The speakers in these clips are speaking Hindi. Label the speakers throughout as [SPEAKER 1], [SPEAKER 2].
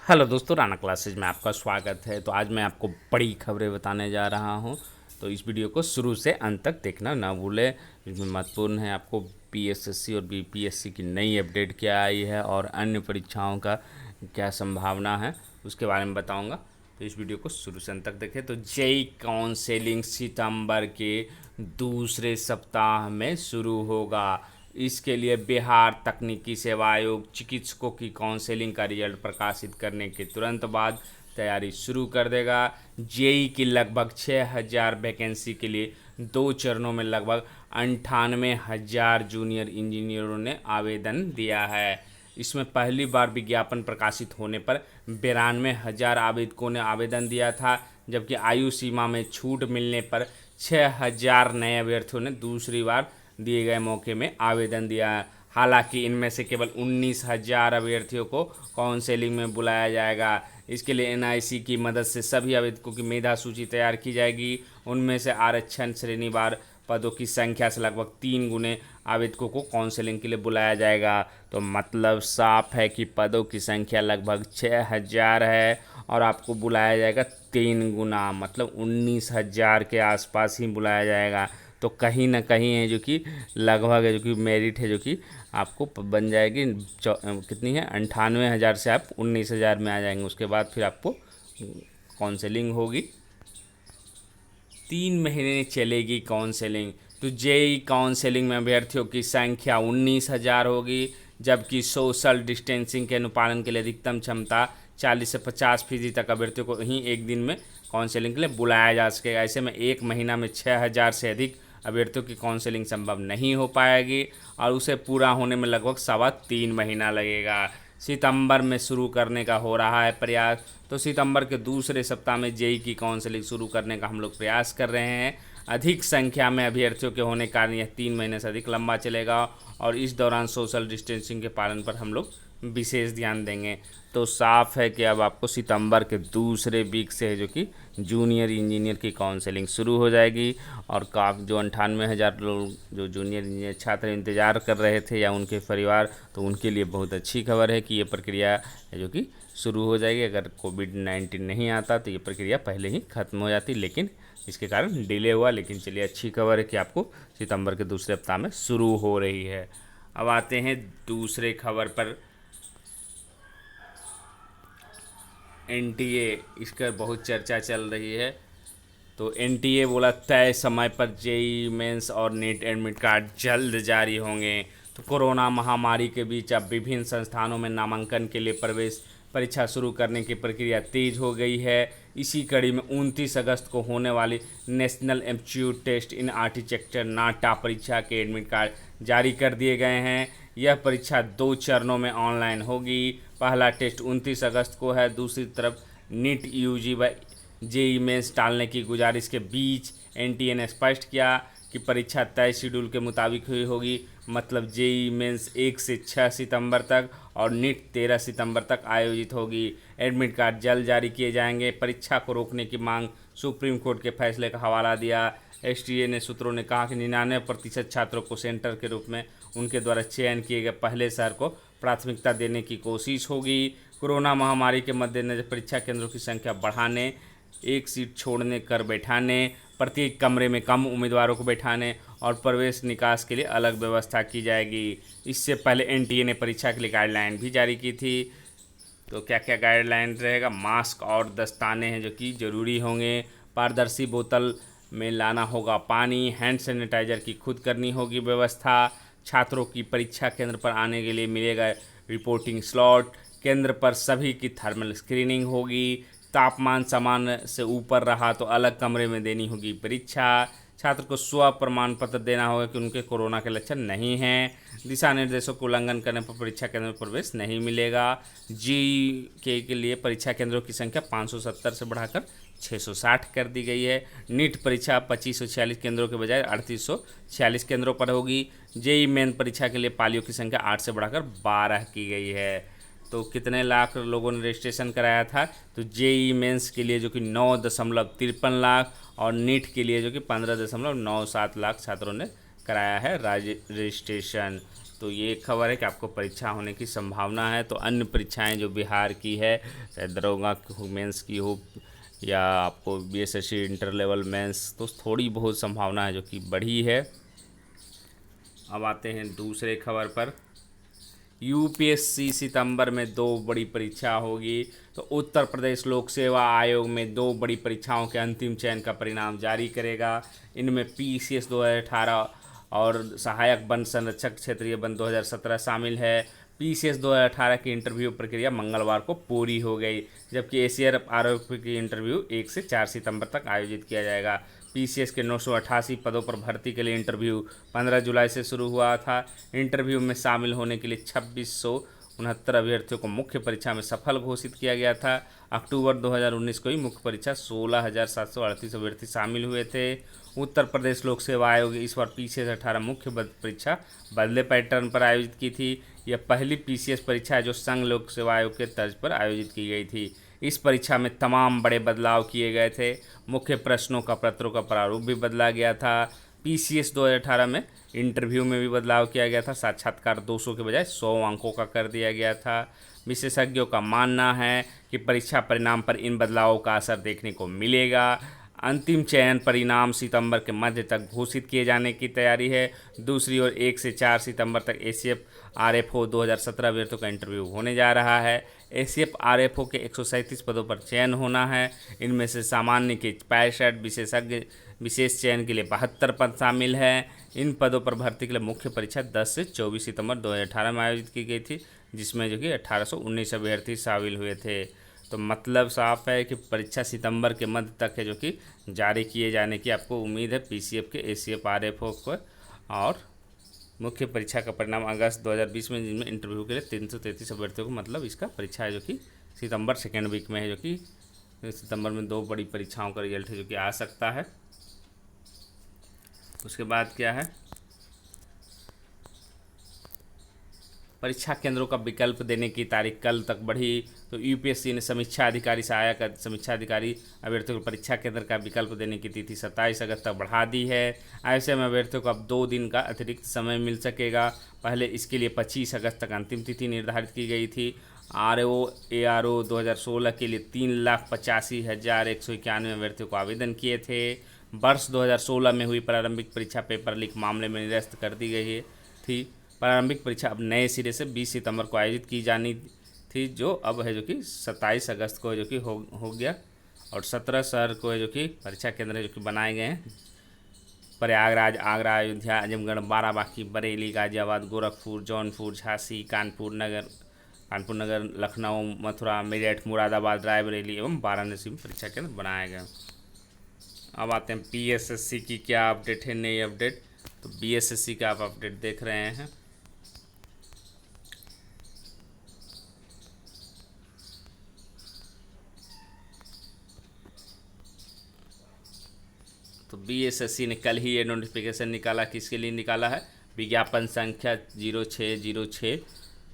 [SPEAKER 1] हेलो दोस्तों, राना क्लासेज में आपका स्वागत है। तो आज मैं आपको बड़ी खबरें बताने जा रहा हूं। तो इस वीडियो को शुरू से अंत तक देखना ना भूलें। इसमें महत्वपूर्ण है आपको पीएसएससी और बीपीएससी की नई अपडेट क्या आई है और अन्य परीक्षाओं का क्या संभावना है, उसके बारे में बताऊंगा। तो इस वीडियो को शुरू से अंत तक देखें। तो जेई काउंसलिंग सितंबर के दूसरे सप्ताह में शुरू होगा। इसके लिए बिहार तकनीकी सेवा आयोग चिकित्सकों की काउंसलिंग का रिजल्ट प्रकाशित करने के तुरंत बाद तैयारी शुरू कर देगा। जेई की लगभग 6,000 वैकेंसी के लिए 2 चरणों में लगभग 98,000 जूनियर इंजीनियरों ने आवेदन दिया है। इसमें पहली बार विज्ञापन प्रकाशित होने पर 92,000 आवेदकों ने आवेदन दिया था, जबकि आयु सीमा में छूट मिलने पर 6,000 नए अभ्यर्थियों ने दूसरी बार दिए गए मौके में आवेदन दिया है। हालांकि इनमें से केवल 19,000 अभ्यर्थियों को काउंसलिंग में बुलाया जाएगा। इसके लिए एनआईसी की मदद से सभी आवेदकों की मेधा सूची तैयार की जाएगी। उनमें से आरक्षण श्रेणीवार पदों की संख्या से लगभग 3 गुने आवेदकों को काउंसलिंग के लिए बुलाया जाएगा। तो मतलब साफ है कि पदों की संख्या लगभग 6,000 है और आपको बुलाया जाएगा 3 गुना, मतलब 19,000 के आसपास ही बुलाया जाएगा। तो कहीं ना कहीं है जो कि लगभग है जो कि मेरिट है जो कि आपको बन जाएगी। कितनी है, 98,000 से आप 19,000 में आ जाएंगे। उसके बाद फिर आपको काउंसलिंग होगी। 3 महीने चलेगी काउंसलिंग। तो जेई काउंसलिंग में अभ्यर्थियों की संख्या 19,000 होगी, जबकि सोशल डिस्टेंसिंग के अनुपालन के लिए अधिकतम क्षमता 40 से 50% तक अभ्यर्थियों को ही एक दिन में काउंसलिंग के लिए बुलाया जा सकेगा। ऐसे में एक महीना में 6,000 से अधिक अभ्यर्थियों की काउंसलिंग संभव नहीं हो पाएगी और उसे पूरा होने में लगभग 3.25 महीना लगेगा। सितंबर में शुरू करने का हो रहा है प्रयास। तो सितंबर के दूसरे सप्ताह में जेई की काउंसलिंग शुरू करने का हम लोग प्रयास कर रहे हैं। अधिक संख्या में अभ्यर्थियों के होने के कारण यह 3 महीने से अधिक लंबा चलेगा और इस दौरान सोशल डिस्टेंसिंग के पालन पर हम लोग विशेष ध्यान देंगे। तो साफ है कि अब आपको सितंबर के दूसरे वीक से है जो कि जूनियर इंजीनियर की काउंसलिंग शुरू हो जाएगी और जो 98,000 लोग जो जूनियर इंजीनियर छात्र इंतज़ार कर रहे थे या उनके परिवार, तो उनके लिए बहुत अच्छी खबर है कि ये प्रक्रिया है जो कि शुरू हो जाएगी। अगर कोविड-19 नहीं आता तो ये प्रक्रिया पहले ही ख़त्म हो जाती, लेकिन इसके कारण डिले हुआ। लेकिन चलिए, अच्छी खबर है कि आपको सितंबर के दूसरे हफ्ता में शुरू हो रही है। अब आते हैं दूसरे खबर पर। एनटीए, इसका बहुत चर्चा चल रही है। तो एनटीए बोला तय समय पर जेई मेंस और नीट एडमिट कार्ड जल्द जारी होंगे। तो कोरोना महामारी के बीच अब विभिन्न संस्थानों में नामांकन के लिए प्रवेश परीक्षा शुरू करने की प्रक्रिया तेज हो गई है। इसी कड़ी में 29 अगस्त को होने वाली national aptitude test in architecture NATA परीक्षा के एडमिट कार्ड जारी कर दिए गए हैं। यह परीक्षा 2 चरणों में ऑनलाइन होगी। पहला टेस्ट 29 अगस्त को है। दूसरी तरफ नीट यूजी व जेई मेंस टालने की गुजारिश के बीच एनटीए ने स्पष्ट किया कि परीक्षा तय शेड्यूल के मुताबिक हुई होगी। मतलब जेई मेंस 1 से 6 सितंबर तक और नीट 13 सितंबर तक आयोजित होगी। एडमिट कार्ड जल्द जारी किए जाएंगे। परीक्षा को रोकने की मांग सुप्रीम कोर्ट के फैसले का हवाला दिया। एसटीए ने सूत्रों ने कहा कि 99% छात्रों को सेंटर के रूप में उनके द्वारा चयन किए गए पहले शहर को प्राथमिकता देने की कोशिश होगी। कोरोना महामारी के मद्देनजर परीक्षा केंद्रों की संख्या बढ़ाने, एक सीट छोड़ने कर बैठाने, प्रत्येक कमरे में कम उम्मीदवारों को बैठाने और प्रवेश निकास के लिए अलग व्यवस्था की जाएगी। इससे पहले एनटीए ने परीक्षा के लिए गाइडलाइन भी जारी की थी। तो क्या क्या गाइडलाइन रहेगा? मास्क और दस्ताने हैं जो कि ज़रूरी होंगे। पारदर्शी बोतल में लाना होगा पानी। हैंड सैनिटाइजर की खुद करनी होगी व्यवस्था। छात्रों की परीक्षा केंद्र पर आने के लिए मिलेगा रिपोर्टिंग स्लॉट। केंद्र पर सभी की थर्मल स्क्रीनिंग होगी। तापमान सामान्य से ऊपर रहा तो अलग कमरे में देनी होगी परीक्षा। छात्र को स्व प्रमाण पत्र देना होगा कि उनके कोरोना के लक्षण नहीं हैं। दिशा निर्देशों को उल्लंघन करने पर परीक्षा केंद्र में प्रवेश नहीं मिलेगा। जी के लिए परीक्षा केंद्रों की संख्या 570 से बढ़ाकर 660 कर दी गई है। नीट परीक्षा 2546 केंद्रों के बजाय 3846 केंद्रों पर होगी। जेई मेन परीक्षा के लिए पालियों की संख्या 8 से बढ़ाकर 12 की गई है। तो कितने लाख लोगों ने रजिस्ट्रेशन कराया था? तो जेई मेंस के लिए जो कि 9.53 लाख और नीट के लिए जो कि 15.97 लाख छात्रों ने कराया है रजिस्ट्रेशन। तो ये एक खबर है कि आपको परीक्षा होने की संभावना है। तो अन्य परीक्षाएं जो बिहार की है, चाहे दरोगा की हो, मेंस की हो, या आपको बीएसएससी इंटर लेवल मेंस, तो थोड़ी बहुत संभावना है जो कि बढ़ी है। अब आते हैं दूसरे खबर पर। यूपीएससी सितंबर में 2 बड़ी परीक्षा होगी। तो उत्तर प्रदेश लोक सेवा आयोग में 2 बड़ी परीक्षाओं के अंतिम चयन का परिणाम जारी करेगा। इनमें पीसीएस 2018 और सहायक वन संरक्षक क्षेत्रीय वन 2017 शामिल है। पीसीएस 2018 की इंटरव्यू प्रक्रिया मंगलवार को पूरी हो गई, जबकि एसीआर आरोपी की इंटरव्यू 1 से 4 सितंबर तक आयोजित किया जाएगा। पीसीएस के 988 पदों पर भर्ती के लिए इंटरव्यू 15 जुलाई से शुरू हुआ था। इंटरव्यू में शामिल होने के लिए 2669 अभ्यर्थियों को मुख्य परीक्षा में सफल घोषित किया गया था। अक्टूबर 2019 को ही मुख्य परीक्षा 16,738 अभ्यर्थी शामिल हुए थे। उत्तर प्रदेश लोक सेवा आयोग इस बार पीसीएस 18 मुख्य परीक्षा बदले पैटर्न पर आयोजित की थी। यह पहली पीसीएस परीक्षा है जो संघ लोक सेवा आयोग के तर्ज पर आयोजित की गई थी। इस परीक्षा में तमाम बड़े बदलाव किए गए थे। मुख्य प्रश्नों का पत्रों का प्रारूप भी बदला गया था। पीसीएस 2018 में इंटरव्यू में भी बदलाव किया गया था। साक्षात्कार 200 के बजाय 100 अंकों का कर दिया गया था। विशेषज्ञों का मानना है कि परीक्षा परिणाम पर इन बदलावों का असर देखने को मिलेगा। अंतिम चयन परिणाम सितंबर के मध्य तक घोषित किए जाने की तैयारी है। दूसरी ओर 1 से 4 सितंबर तक एसीएफ आरएफओ 2017 अभ्यर्थियों का इंटरव्यू होने जा रहा है। एसीएफ आरएफओ के 137 पदों पर चयन होना है। इनमें से सामान्य के 65, विशेषज्ञ विशेष चयन के लिए 72 पद शामिल हैं। इन पदों पर भर्ती के लिए मुख्य परीक्षा 10 से 24 सितंबर 2018 में आयोजित की गई थी, जिसमें जो कि 1819 अभ्यर्थी शामिल हुए थे। तो मतलब साफ है कि परीक्षा सितंबर के मध्य तक है जो कि जारी किए जाने की आपको उम्मीद है पीसीएफ के, एसीएफ आरएफओ को। और मुख्य परीक्षा का परिणाम अगस्त 2020 में, जिनमें इंटरव्यू के लिए 333 अभ्यर्थियों को, मतलब इसका परीक्षा है जो कि सितंबर सेकेंड वीक में है, जो कि सितंबर में 2 बड़ी परीक्षाओं का रिजल्ट है जो कि आ सकता है। उसके बाद क्या है, परीक्षा केंद्रों का विकल्प देने की तारीख कल तक बढ़ी। तो यूपीएससी ने समीक्षा अधिकारी, सहायक समीक्षा अधिकारी अभ्यर्थियों को परीक्षा केंद्र का विकल्प देने की तिथि 27 अगस्त तक बढ़ा दी है। ऐसे में अभ्यर्थियों को अब 2 दिन का अतिरिक्त समय मिल सकेगा। पहले इसके लिए 25 अगस्त तक अंतिम तिथि निर्धारित की गई थी। ARO 2016 के लिए 3,85,191 अभ्यर्थियों को आवेदन किए थे। वर्ष 2016 में हुई प्रारंभिक परीक्षा पेपर लीक मामले में निरस्त कर दी गई थी। प्रारंभिक परीक्षा अब नए सिरे से 20 सितंबर को आयोजित की जानी थी, जो अब है जो कि 27 अगस्त को है जो कि हो गया। और 17 शहर को है जो कि परीक्षा केंद्र जो कि बनाए गए हैं। प्रयागराज, आगरा, अयोध्या, आजमगढ़, बाराबंकी, बरेली, गाजियाबाद, गोरखपुर, जौनपुर, झांसी, कानपुर नगर, लखनऊ, मथुरा, मेरठ, मुरादाबाद, रायबरेली एवं वाराणसी में परीक्षा केंद्र बनाए गए। अब आते हैं बीएसएससी की क्या अपडेट है, नई अपडेट। तो बीएसएससी का आप अपडेट देख रहे हैं। तो बीएसएससी ने कल ही ये नोटिफिकेशन निकाला। किसके लिए निकाला है, विज्ञापन संख्या 0606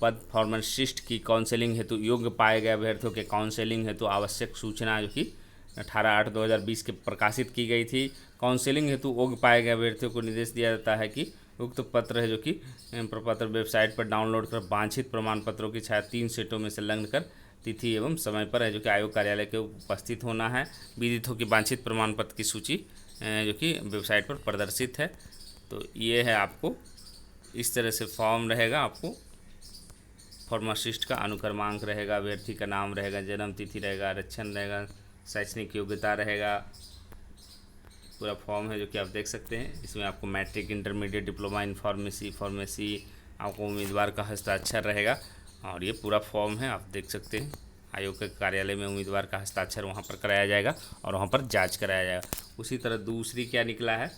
[SPEAKER 1] पद फार्मासिस्ट की काउंसलिंग हेतु योग्य पाए गए अभ्यर्थियों के काउंसलिंग हेतु आवश्यक सूचना जो कि 18/8/2020 के प्रकाशित की गई थी। काउंसलिंग हेतु योग्य पाए गए अभ्यर्थियों को निर्देश दिया जाता है कि उक्त पत्र है जो कि प्रपत्र वेबसाइट पर डाउनलोड कर वांछित प्रमाण पत्रों की छाया 3 सेटों में संलग्न कर तिथि एवं समय पर है जो कि आयोग कार्यालय के उपस्थित होना है। विदित हो कि वांछित प्रमाण पत्र की सूची जो कि वेबसाइट पर प्रदर्शित है। तो ये है, आपको इस तरह से फॉर्म रहेगा। आपको फार्मासिस्ट का अनुक्रमांक रहेगा, अभ्यर्थी का नाम रहेगा, जन्म तिथि रहेगा, आरक्षण रहेगा, शैक्षणिक योग्यता रहेगा। पूरा फॉर्म है जो कि आप देख सकते हैं। इसमें आपको matric, intermediate, diploma in pharmacy आपको उम्मीदवार का हस्ताक्षर रहेगा। और ये पूरा फॉर्म है, आप देख सकते हैं। आयोग के कार्यालय में उम्मीदवार का हस्ताक्षर वहाँ पर कराया जाएगा और वहाँ पर जांच कराया जाएगा। उसी तरह दूसरी क्या निकला है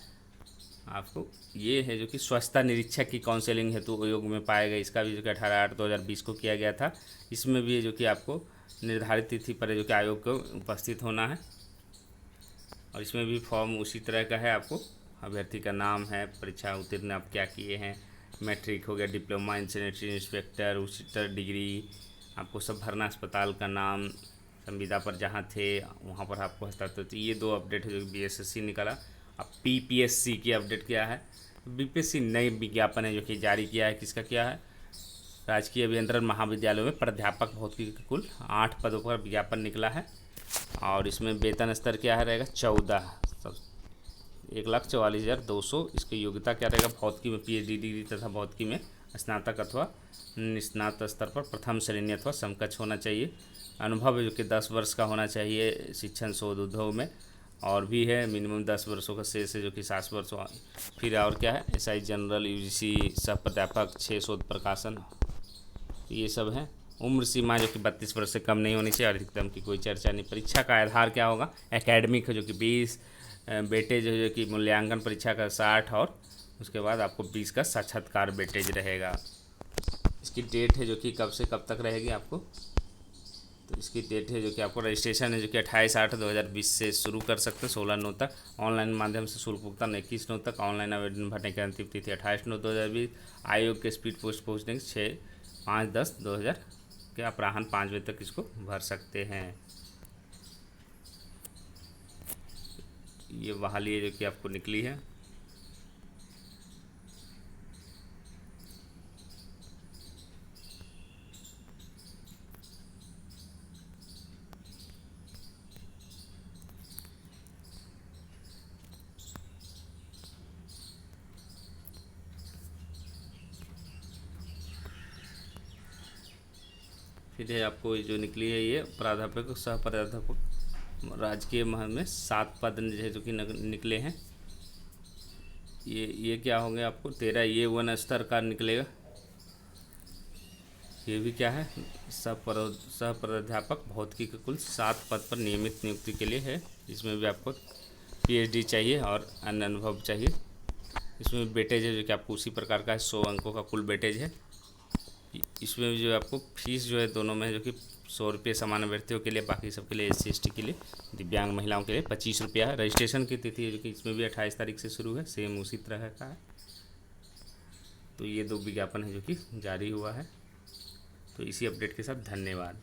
[SPEAKER 1] आपको, ये है जो कि स्वच्छता निरीक्षक की काउंसलिंग हेतु आयोग में पाए गए। इसका भी जो कि 18/8/2020 को किया गया था। इसमें भी जो कि आपको निर्धारित तिथि पर जो कि आयोग को उपस्थित होना है। और इसमें भी फॉर्म उसी तरह का है। आपको अभ्यर्थी का नाम है, परीक्षा उत्तीर्ण आप क्या किए हैं, मैट्रिक हो गया, डिप्लोमा इन सैनिटरी इंस्पेक्टर, उच्चतर डिग्री, आपको सब भरना, अस्पताल का नाम, संविदा पर जहाँ थे वहाँ पर आपको हस्ताक्षर। तो ये 2 अपडेट है जो बीएसएससी निकाला। अब पीपीएससी की अपडेट क्या है, बीपीएससी नई विज्ञापन है जो कि जारी किया है। किसका किया है? राजकीय अभियंत्रण महाविद्यालयों में प्राध्यापक भौतिकी के कुल 8 पदों पर विज्ञापन निकला है। और इसमें वेतन स्तर क्या है रहेगा? 14, 1,44,200। इसकी योग्यता क्या रहेगा? भौतिकी में पीएचडी डिग्री तथा भौतिकी में स्नातक अथवा निष्णात स्तर पर प्रथम श्रेणी अथवा समकक्ष होना चाहिए। अनुभव जो कि 10 वर्ष का होना चाहिए शिक्षण शोध उद्योग में। और भी है मिनिमम 10 वर्षों का शेष है जो कि 7 वर्षों। फिर और क्या है? एसआई जनरल, यूजीसी सह प्राध्यापक, 6 शोध प्रकाशन, ये सब है। उम्र सीमा जो कि 32 वर्ष से कम नहीं होनी चाहिए और अधिकतम की कोई चर्चा नहीं। परीक्षा का आधार क्या होगा? एकेडमिक है जो कि 20, वेटेज जो कि मूल्यांकन परीक्षा का 60 और उसके बाद आपको 20 का साक्षात्कार वेटेज रहेगा। इसकी डेट है जो कि कब से कब तक रहेगी आपको? तो इसकी डेट है जो कि आपको रजिस्ट्रेशन है जो कि 28/8/2020 से शुरू कर सकते हैं 16/9 तक। ऑनलाइन माध्यम से शुल्क भुगतान 21/9 तक। ऑनलाइन आवेदन भरने की अंतिम तिथि 28/9/2020। आयोग के स्पीड पोस्ट पहुँचने के 6/5/10/2000 के अपराह्न 5 बजे तक इसको भर सकते हैं। ये बहाली है जो कि आपको निकली है। फिर है आपको जो निकली है ये प्राध्यापक सह प्राध्यापक राजकीय मह में 7 पद है जो कि निकले हैं। ये क्या होंगे आपको? 13 ये 1 स्तर का निकलेगा। ये भी क्या है? सह प्राध्यापक भौतिकी के कुल 7 पद पर नियमित नियुक्ति के लिए है। इसमें भी आपको पीएचडी चाहिए और अन्य अनुभव चाहिए। इसमें वेटेज है जो कि आपको उसी प्रकार का है, 100 अंकों का कुल वेटेज है। इसमें भी जो है आपको फीस जो है दोनों में है जो कि 100 रुपये सामान्य अभ्यर्थियों के लिए, बाकी सबके लिए SC ST के लिए, दिव्यांग महिलाओं के लिए 25 रुपया है। रजिस्ट्रेशन की तिथि है जो कि इसमें भी 28 तारीख से शुरू है, सेम उसी तरह का है। तो ये 2 विज्ञापन है जो कि जारी हुआ है। तो इसी अपडेट के साथ धन्यवाद।